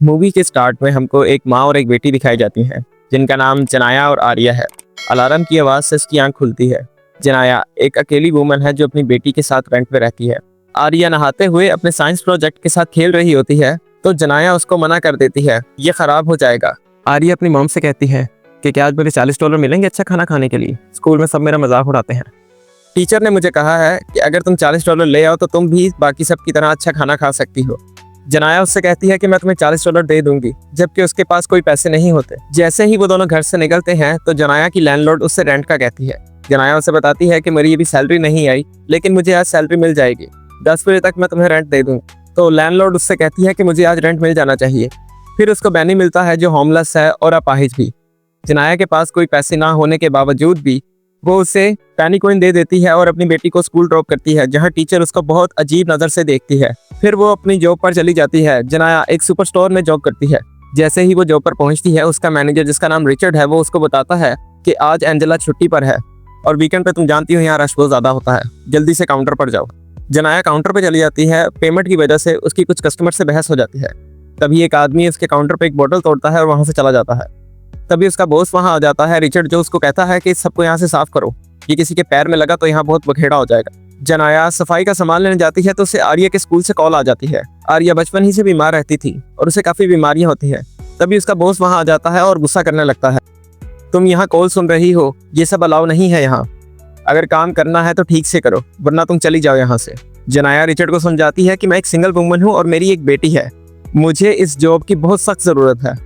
Movie के start में हमको एक माँ और एक बेटी दिखाई जाती हैं जिनका नाम जनाया और आर्या है। अलार्म की आवाज़ से उसकी आंख खुलती है। जनाया एक अकेली वुमन है जो अपनी बेटी के साथ रेंट पे रहती है। आर्या नहाते हुए अपने साइंस प्रोजेक्ट के साथ खेल रही होती है तो जनाया उसको मना कर देती है, ये खराब हो जाएगा। आर्या अपनी मॉम से कहती है कि क्या आज मुझे $40 मिलेंगे अच्छा खाना खाने के लिए? स्कूल में सब मेरा मजाक उड़ाते हैं। टीचर ने मुझे कहा है कि अगर तुम $40 ले आओ तो तुम भी बाकी सब की तरह अच्छा खाना खा सकती हो। जनाया उससे कहती है कि मैं तुम्हें $40 दे दूंगी, जबकि उसके पास कोई पैसे नहीं होते। जैसे ही वो दोनों घर से निकलते हैं तो जनाया की लैंडलॉर्ड उससे रेंट का कहती है। जनाया उसे बताती है कि मेरी अभी सैलरी नहीं आई, लेकिन मुझे आज सैलरी मिल जाएगी, 10 बजे तक मैं तुम्हें रेंट दे दूंगी। तो लैंडलॉर्ड उससे कहती है कि मुझे आज रेंट मिल जाना चाहिए। फिर उसको बैनी मिलता है जो होमलेस है और अपाहिज भी। जनाया के पास कोई पैसे ना होने के बावजूद भी वो उसे पैनी कॉइन दे देती है और अपनी बेटी को स्कूल ड्रॉप करती है, जहां टीचर उसको बहुत अजीब नज़र से देखती है। फिर वो अपनी जॉब पर चली जाती है। जनाया एक सुपर स्टोर में जॉब करती है। जैसे ही वो जॉब पर पहुंचती है उसका मैनेजर जिसका नाम रिचर्ड है वो उसको बताता है कि आज एंजेला छुट्टी पर है और वीकेंड पे तुम जानती हो यहाँ रश बहुत ज़्यादा होता है, जल्दी से काउंटर पर जाओ। जनाया काउंटर पर चली जाती है। पेमेंट की वजह से उसकी कुछ कस्टमर से बहस हो जाती है। तभी एक आदमी उसके काउंटर पर एक बोतल तोड़ता है और वहाँ से चला जाता है। तभी उसका बॉस वहाँ आ जाता है, रिचर्ड, जो उसको कहता है कि इस सबको यहाँ से साफ करो, ये किसी के पैर में लगा तो यहाँ बहुत बखेड़ा हो जाएगा। जनाया सफाई का सामान लेने जाती है तो उसे आर्या के स्कूल से कॉल आ जाती है। आर्या बचपन ही से बीमार रहती थी और उसे काफी बीमारियां होती हैं। तभी उसका बॉस वहां आ जाता है और गुस्सा करने लगता है, तुम यहाँ कॉल सुन रही हो, ये सब अलाउ नहीं है यहाँ, अगर काम करना है तो ठीक से करो वरना तुम चली जाओ यहाँ से। जनाया रिचर्ड को समझाती है कि मैं एक सिंगल वुमन हूँ और मेरी एक बेटी है, मुझे इस जॉब की बहुत सख्त जरूरत है।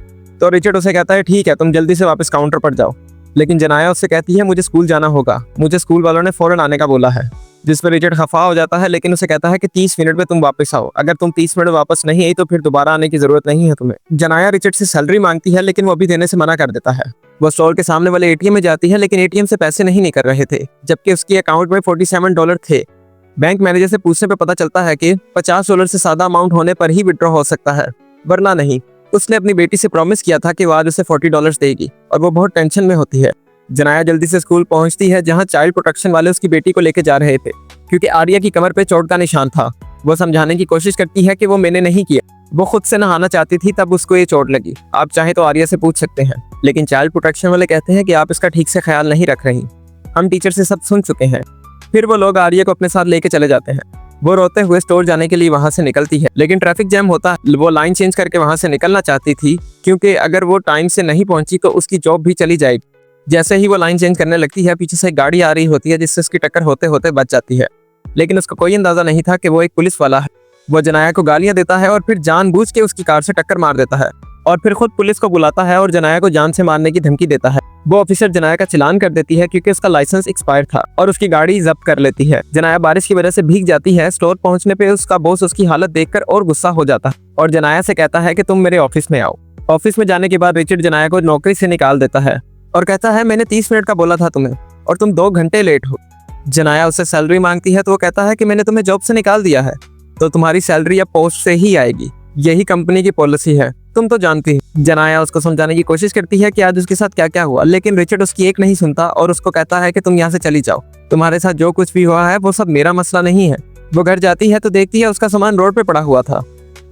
तो रिचर्ड उसे कहता है ठीक है तुम जल्दी से वापस काउंटर पर जाओ। लेकिन जनाया उससे कहती है मुझे स्कूल जाना होगा, मुझे स्कूल वालों ने फौरन आने का बोला है। जिस पर रिचर्ड खफा हो जाता है, लेकिन उसे कहता है कि 30 मिनट में तुम वापस आओ, अगर तुम 30 मिनट वापस नहीं आई तो फिर दोबारा आने की जरूरत नहीं है तुम्हें। जनाया रिचर्ड से सैलरी मांगती है लेकिन वो अभी देने से मना कर देता है। वो स्टोर के सामने वाले एटीएम में जाती है लेकिन एटीएम से पैसे नहीं निकल रहे थे, जबकि उसके अकाउंट में $47 थे। बैंक मैनेजर से पूछने पर पता चलता है कि $50 से ज्यादा अमाउंट होने पर ही विड्रॉ हो सकता है, वरना नहीं। उसने अपनी बेटी से प्रॉमिस किया था कि वो आज उसे $40 देगी और वो बहुत टेंशन में होती है। जनाया जल्दी से स्कूल पहुंचती है जहां चाइल्ड प्रोटेक्शन वाले उसकी बेटी को लेके जा रहे थे, क्योंकि आर्या की कमर पे चोट का निशान था। वो समझाने की कोशिश करती है कि वो मैंने नहीं किया, वो खुद से नहाना चाहती थी तब उसको ये चोट लगी, आप चाहे तो आर्या से पूछ सकते हैं। लेकिन चाइल्ड प्रोटेक्शन वाले कहते हैं कि आप इसका ठीक से ख्याल नहीं रख रही, हम टीचर से सब सुन चुके हैं। फिर वो लोग आर्या को अपने साथ लेके चले जाते हैं। वो रोते हुए स्टोर जाने के लिए वहां से निकलती है, लेकिन ट्रैफिक जैम होता है। वो लाइन चेंज करके वहां से निकलना चाहती थी, क्योंकि अगर वो टाइम से नहीं पहुंची तो उसकी जॉब भी चली जाएगी। जैसे ही वो लाइन चेंज करने लगती है, पीछे से एक गाड़ी आ रही होती है जिससे उसकी टक्कर होते होते बच जाती है, लेकिन उसको कोई अंदाजा नहीं था कि वो एक पुलिस वाला है। वो जनाया को गालियां देता है और फिर जानबूझ के उसकी कार से टक्कर मार देता है और फिर खुद पुलिस को बुलाता है और जनाया को जान से मारने की धमकी देता है। वो ऑफिसर जनाया का चालान कर देती है क्योंकि उसका लाइसेंस एक्सपायर था और उसकी गाड़ी जब्त कर लेती है। जनाया बारिश की वजह से भीग जाती है। स्टोर पहुंचने पे उसका बॉस उसकी हालत देखकर और गुस्सा हो जाता है और जनाया से कहता है कि तुम मेरे ऑफिस में आओ। ऑफिस में जाने के बाद रिचर्ड जनाया को नौकरी से निकाल देता है और कहता है मैंने 30 मिनट का बोला था तुम्हें और तुम 2 घंटे लेट हो। जनाया उससे सैलरी मांगती है तो वो कहता है कि मैंने तुम्हें जॉब से निकाल दिया है तो तुम्हारी सैलरी अब पोस्ट से ही आएगी, यही कंपनी की पॉलिसी है, तुम तो जानती हो। जनाया उसको समझाने की कोशिश करती है कि आज उसके साथ क्या क्या हुआ, लेकिन रिचर्ड उसकी एक नहीं सुनता और उसको कहता है कि तुम यहाँ से चली जाओ, तुम्हारे साथ जो कुछ भी हुआ है वो सब मेरा मसला नहीं है। वो घर जाती है तो देखती है उसका सामान रोड पे पड़ा हुआ था,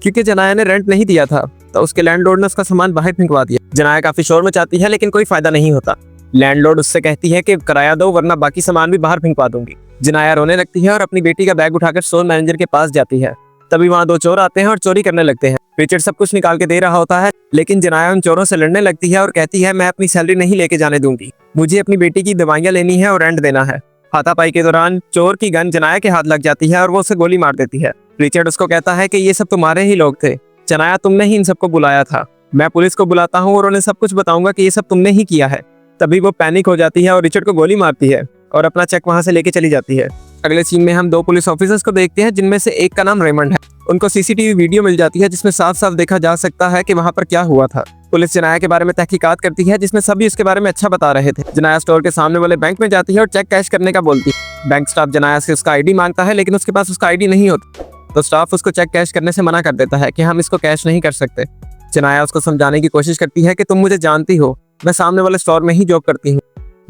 क्योंकि जनाया ने रेंट नहीं दिया था तो उसके लैंडलॉर्ड ने उसका सामान बाहर फेंकवा दिया। जनाया काफी शोर मचाती है लेकिन कोई फायदा नहीं होता। लैंडलॉर्ड उससे कहती है कि किराया दो वरना बाकी सामान भी बाहर फेंकवा दूंगी। जनाया रोने लगती है और अपनी बेटी का बैग उठाकर स्टोर मैनेजर के पास जाती है। तभी वहाँ 2 चोर आते हैं और चोरी करने लगते हैं। रिचर्ड सब कुछ निकाल के दे रहा होता है, लेकिन जनाया उन चोरों से लड़ने लगती है और कहती है मैं अपनी सैलरी नहीं लेके जाने दूंगी, मुझे अपनी बेटी की दवाइयाँ लेनी है और रेंट देना है। हाथापाई के दौरान चोर की गन जनाया के हाथ लग जाती है और वो उसे गोली मार देती है। रिचर्ड उसको कहता है कि ये सब तुम्हारे ही लोग थे, जनाया तुमने ही इन सबको बुलाया था, मैं पुलिस को बुलाता हूँ और उन्हें सब कुछ बताऊंगा कि ये सब तुमने ही किया है। तभी वो पैनिक हो जाती है और रिचर्ड को गोली मारती है और अपना चेक वहां से लेके चली जाती है। अगले सीन में हम 2 पुलिस ऑफिसर्स को देखते हैं जिनमें से एक का नाम रेमंड है। उनको सीसीटीवी वीडियो मिल जाती है जिसमें साफ साफ देखा जा सकता है कि वहां पर क्या हुआ था। पुलिस जनाया के बारे में तहकीकात करती है जिसमें सभी उसके बारे में अच्छा बता रहे थे। जनाया स्टोर के सामने वाले बैंक में जाती है और चेक कैश करने का बोलती है। बैंक स्टाफ जनाया से उसका आईडी मांगता है लेकिन उसके पास उसका आईडी नहीं होता, तो स्टाफ उसको चेक कैश करने से मना कर देता है कि हम इसको कैश नहीं कर सकते। जनाया उसको समझाने की कोशिश करती है कि तुम मुझे जानती हो, मैं सामने वाले स्टोर में ही जॉब करती हूँ।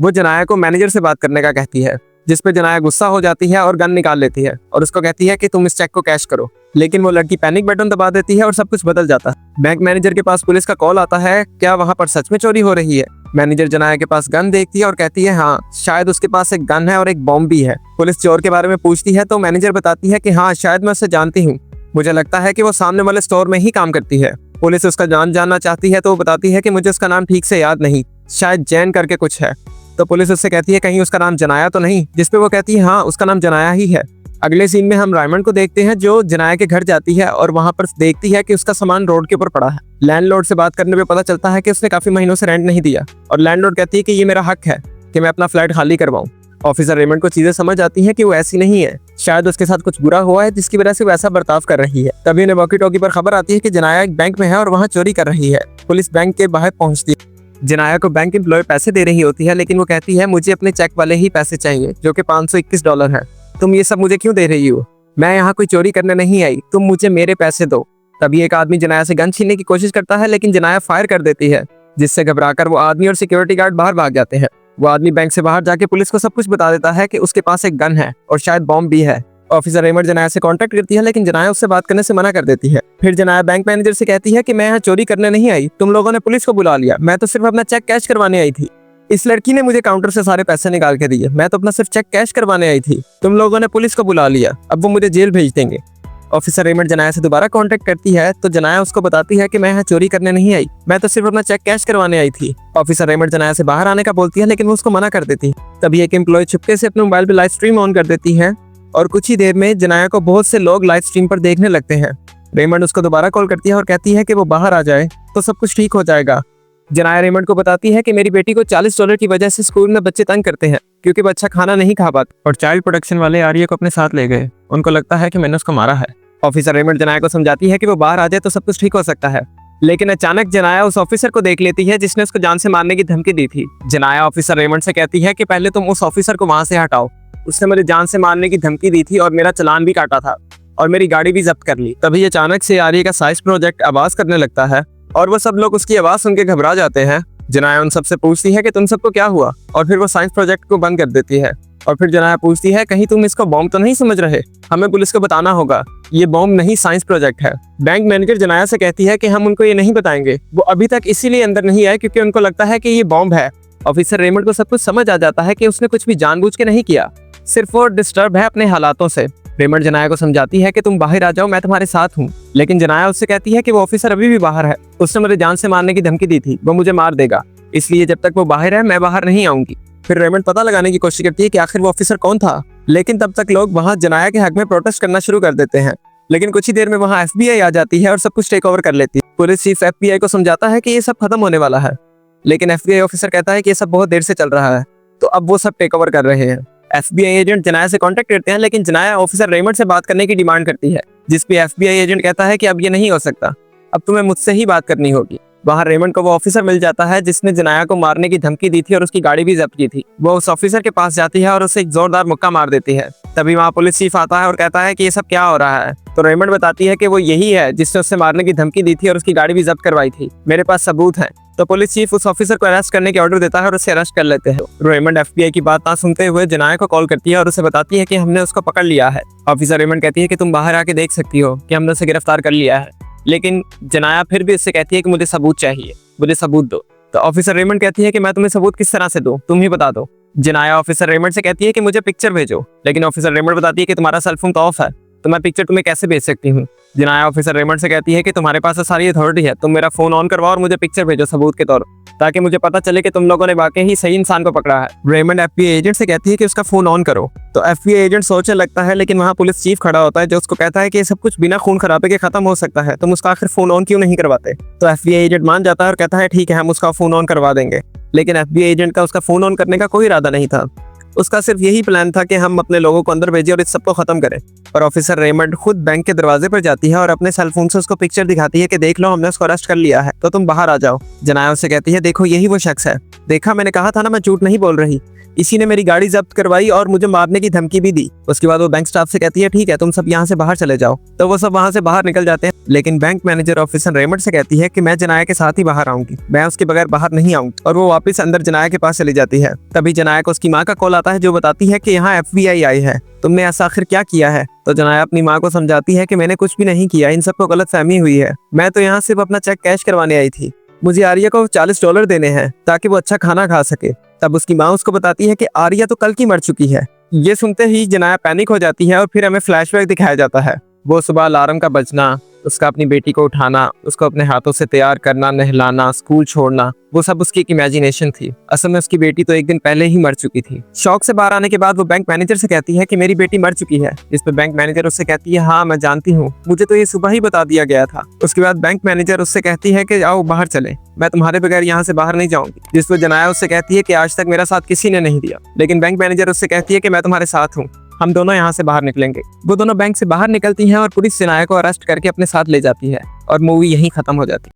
वो जनाया को मैनेजर से बात करने का कहती है, जिसपे जनाया गुस्सा हो जाती है और गन निकाल लेती है और उसको कहती है कि तुम इस चेक को कैश करो। लेकिन वो लड़की पैनिक बटन दबा देती है और सब कुछ बदल जाता है। बैंक मैनेजर के पास पुलिस का कॉल आता है, क्या वहाँ पर सच में चोरी हो रही है? मैनेजर जनाया के पास गन देखती है और कहती है हाँ, शायद उसके पास एक गन है और एक बॉम्ब भी है। पुलिस चोर के बारे में पूछती है तो मैनेजर बताती है कि हाँ, शायद मैं उसे जानती हूँ, मुझे लगता है कि वो सामने वाले स्टोर में ही काम करती है। पुलिस उसका नाम जानना चाहती है तो वो बताती है कि मुझे उसका नाम ठीक से याद नहीं, शायद जैन करके कुछ है। तो पुलिस उससे कहती है कहीं उसका नाम जनाया तो नहीं, जिसपे वो कहती है हाँ, उसका नाम जनाया ही है। अगले सीन में हम रायमंड को देखते हैं जो जनाया के घर जाती है और वहां पर देखती है कि उसका सामान रोड के ऊपर पड़ा है। लैंडलॉर्ड से बात करने पे पता चलता है कि उसने काफी महीनों से रेंट नहीं दिया और लैंडलॉर्ड कहती है कि ये मेरा हक है कि मैं अपना फ्लैट खाली करवाऊं। ऑफिसर रेमंड को चीजें समझ आती हैं कि वो ऐसी नहीं है, शायद उसके साथ कुछ बुरा हुआ है जिसकी वजह से वो ऐसा बर्ताव कर रही है। तभी उन्हें वॉकी टॉकी पर खबर आती है कि जनाया एक बैंक में है और वहाँ चोरी कर रही है। पुलिस बैंक के बाहर पहुंचती है। जनाया को बैंक एम्प्लॉय पैसे दे रही होती है, लेकिन वो कहती है मुझे अपने चेक वाले ही पैसे चाहिए जो कि $521 है। तुम ये सब मुझे क्यों दे रही हो? मैं यहाँ कोई चोरी करने नहीं आई, तुम मुझे मेरे पैसे दो। तभी एक आदमी जनाया से गन छीनने की कोशिश करता है, लेकिन जनाया फायर कर देती है, जिससे घबराकर वो आदमी और सिक्योरिटी गार्ड बाहर भाग जाते हैं। वो आदमी बैंक से बाहर जाके पुलिस को सब कुछ बता देता है कि उसके पास एक गन है और शायद बॉम्ब भी है। ऑफिसर रेमंड जनाया से कांटेक्ट करती है, लेकिन जनाया उससे बात करने से मना कर देती है। फिर जनाया बैंक मैनेजर से कहती है कि मैं यहाँ चोरी करने नहीं आई, तुम लोगों ने पुलिस को बुला लिया, मैं तो सिर्फ अपना चेक कैश करवाने आई थी। इस लड़की ने मुझे काउंटर से सारे पैसे निकाल के दिए, मैं तो अपना सिर्फ चेक कैश करवाने आई थी, तुम लोगों ने पुलिस को बुला लिया, अब वो मुझे जेल भेज देंगे। ऑफिसर रेमंड जनाया से दोबारा कांटेक्ट करती है तो जनाया उसको बताती है कि मैं यहाँ चोरी करने नहीं आई, मैं तो सिर्फ अपना चेक कैश करवाने आई थी। ऑफिसर रेमंड जनाया से बाहर आने का बोलती है, लेकिन वो उसको मना कर देती। तभी एक एम्प्लॉय चुपके से अपने मोबाइल पे लाइव स्ट्रीम ऑन कर देती है और कुछ ही देर में जनाया को बहुत से लोग लाइव स्ट्रीम पर देखने लगते हैं। रेमंड उसको दोबारा कॉल करती है और कहती है कि वो बाहर आ जाए तो सब कुछ ठीक हो जाएगा। जनाया रेमंड को बताती है कि मेरी बेटी को $40 की वजह से स्कूल में बच्चे तंग करते हैं क्योंकि बच्चा खाना नहीं खा पाता, और चाइल्ड प्रोटेक्शन वाले आर्या को अपने साथ ले गए, उनको लगता है कि मैंने उसको मारा है। ऑफिसर रेमंड जनाया को समझाती है कि वो बाहर आ जाए तो सब कुछ ठीक हो सकता है, लेकिन अचानक जनाया उस ऑफिसर को देख लेती है जिसने उसको जान से मारने की धमकी दी थी। जनाया ऑफिसर रेमंड से कहती है कि पहले तुम उस ऑफिसर को वहां से हटाओ, उसने मुझे जान से मारने की धमकी दी थी और मेरा चालान भी काटा था और मेरी गाड़ी भी जब्त कर ली। तभी अचानक से आर्या का साइंस प्रोजेक्ट आवाज करने लगता है और वो सब लोग उसकी आवाज सुन के घबरा जाते हैं। जनाया उन सबसे पूछती है कि तुम सबको क्या हुआ, और फिर वो साइंस प्रोजेक्ट को बंद कर देती है। और फिर जनाया पूछती है कहीं तुम इसको बॉम्ब तो नहीं समझ रहे, हमें पुलिस को बताना होगा, ये बॉम्ब नहीं साइंस प्रोजेक्ट है। बैंक मैनेजर जनाया से कहती है कि हम उनको ये नहीं बताएंगे, वो अभी तक इसीलिए अंदर नहीं आए क्योंकि उनको लगता है कि ये बॉम्ब है। ऑफिसर रेमंड को सब कुछ समझ आ जाता है कि उसने कुछ भी जानबूझ के नहीं किया, सिर्फ वो डिस्टर्ब है अपने हालातों से। रेमंड जनाया को समझाती है कि तुम बाहर आ जाओ, मैं तुम्हारे साथ हूँ, लेकिन जनाया उससे कहती है कि वो ऑफिसर अभी भी बाहर है, उसने मुझे जान से मारने की धमकी दी थी, वो मुझे मार देगा, इसलिए जब तक वो बाहर है मैं बाहर नहीं आऊंगी। फिर रेमंड पता लगाने की कोशिश करती है कि आखिर वो ऑफिसर कौन था, लेकिन तब तक लोग वहां जनाया के हक में प्रोटेस्ट करना शुरू कर देते हैं। लेकिन कुछ ही देर में वहां FBI आ जाती है और सब कुछ टेक ओवर कर लेती है। पुलिस चीफ FBI को समझाता है कि ये सब खत्म होने वाला है, लेकिन FBI ऑफिसर कहता है कि ये सब बहुत देर से चल रहा है, तो अब वो सब टेक ओवर कर रहे हैं। FBI एजेंट जनाया से कांटेक्ट करते हैं, लेकिन जनाया ऑफिसर रेमंड से बात करने की डिमांड करती है, जिस पे FBI एजेंट कहता है कि अब ये नहीं हो सकता, अब तुम्हें मुझसे ही बात करनी होगी। वहाँ रेमंड को वो ऑफिसर मिल जाता है जिसने जनाया को मारने की धमकी दी थी और उसकी गाड़ी भी जब्त की थी। वो उस ऑफिसर के पास जाती है और उसे एक जोरदार मुक्का मार देती है। तभी वहाँ पुलिस चीफ आता है और कहता है कि ये सब क्या हो रहा है, तो रेमंड बताती है कि वो यही है जिसने उससे मारने की धमकी दी थी और उसकी गाड़ी भी जब्त करवाई थी, मेरे पास सबूत है। तो पुलिस चीफ उस ऑफिसर को अरेस्ट करने के ऑर्डर देता है और उसे अरेस्ट कर लेते हैं। रेमंड FBI की बात ना सुनते हुए जनाया को कॉल करती है और उसे बताती है कि हमने उसको पकड़ लिया है। ऑफिसर रेमंड कहती है कि तुम बाहर आके देख सकती हो कि हमने उसे गिरफ्तार कर लिया है, लेकिन जनाया फिर भी उससे कहती है कि मुझे सबूत चाहिए, मुझे सबूत दो। तो ऑफिसर रेमंड कहती है कि मैं तुम्हें सबूत किस तरह से दूं, तुम ही बता दो। जनाया ऑफिसर रेमंड से कहती है कि मुझे पिक्चर भेजो, लेकिन ऑफिसर रेमंड बताती है कि तुम्हारा सेल फोन तो ऑफ है, तो मैं पिक्चर तुम्हें कैसे भेज सकती हूँ। जनाया ऑफिसर रेमंड से कहती है कि तुम्हारे पास सारी अथॉरिटी है, तुम मेरा फोन ऑन करवाओ और मुझे पिक्चर भेजो सबूत के तौर पर, ताकि मुझे पता चले कि तुम लोगों ने वाकई ही सही इंसान को पकड़ा है। रेमंड FBI एजेंट से कहती है कि उसका फोन ऑन करो, तो FBI एजेंट सोचने लगता है, लेकिन वहाँ पुलिस चीफ खड़ा होता है जो उसको कहता है कि ये सब कुछ बिना खून खराबे के खत्म हो सकता है, तुम उसका आखिर फोन ऑन क्यों नहीं करवाते। तो FBI एजेंट मान जाता है और कहता है ठीक है, हम उसका फोन ऑन करवा देंगे। लेकिन FBI एजेंट का उसका फोन ऑन करने का कोई इरादा नहीं था, उसका सिर्फ यही प्लान था कि हम अपने लोगों को अंदर भेजें और इस सब को खत्म करें। और ऑफिसर रेमंड खुद बैंक के दरवाजे पर जाती है और अपने सेल फोन से उसको पिक्चर दिखाती है कि देख लो, हमने उसको अरेस्ट कर लिया है, तो तुम बाहर आ जाओ। जनाया उससे कहती है देखो यही वो शख्स है, देखा मैंने कहा था ना, मैं झूठ नहीं बोल रही, इसी ने मेरी गाड़ी जब्त करवाई और मुझे मारने की धमकी भी दी। उसके बाद वो बैंक स्टाफ से कहती है ठीक है, तुम सब यहाँ से बाहर चले जाओ। तो वो सब वहाँ से बाहर निकल जाते हैं, लेकिन बैंक मैनेजर ऑफिसर रेमंड से कहती है कि मैं जनाया के साथ ही बाहर आऊंगी, मैं उसके बगैर बाहर नहीं आऊंगी, और वो वापस अंदर जनाया के पास चली जाती है। तभी जनाया को उसकी माँ का कॉल आता है जो बताती है कि यहाँ FBI आई है, तुमने ऐसा आखिर क्या किया है। तो जनाया अपनी माँ को समझाती है कि मैंने कुछ भी नहीं किया, इन सबको गलतफहमी हुई है, मैं तो यहाँ सिर्फ अपना चेक कैश करवाने आई थी, मुझे आर्या को $40 देने हैं ताकि वो अच्छा खाना खा सके। तब उसकी माँ उसको बताती है कि आर्या तो कल की मर चुकी है। ये सुनते ही जनाया पैनिक हो जाती है और फिर हमें फ्लैशबैक दिखाया जाता है। वो सुबह अलार्म का बजना, उसका अपनी बेटी को उठाना, उसको अपने हाथों से तैयार करना, नहलाना, स्कूल छोड़ना, वो सब उसकी एक इमेजिनेशन थी। असल में उसकी बेटी तो एक दिन पहले ही मर चुकी थी। शौक से बाहर आने के बाद वो बैंक मैनेजर से कहती है कि मेरी बेटी मर चुकी है। इस पे बैंक मैनेजर उससे कहती है हाँ मैं जानती हूँ, मुझे तो ये सुबह ही बता दिया गया था। उसके बाद बैंक मैनेजर उससे कहती है कि आओ बाहर चले, मैं तुम्हारे बगैर यहाँ से बाहर नहीं जाऊंगी। जिस पर जनाया उससे कहती है कि आज तक मेरा साथ किसी ने नहीं दिया, लेकिन बैंक मैनेजर उससे कहती है कि मैं तुम्हारे साथ हूँ, हम दोनों यहाँ से बाहर निकलेंगे। वो दोनों बैंक से बाहर निकलती हैं और पुलिस जनाया को अरेस्ट करके अपने साथ ले जाती है और मूवी यहीं खत्म हो जाती है।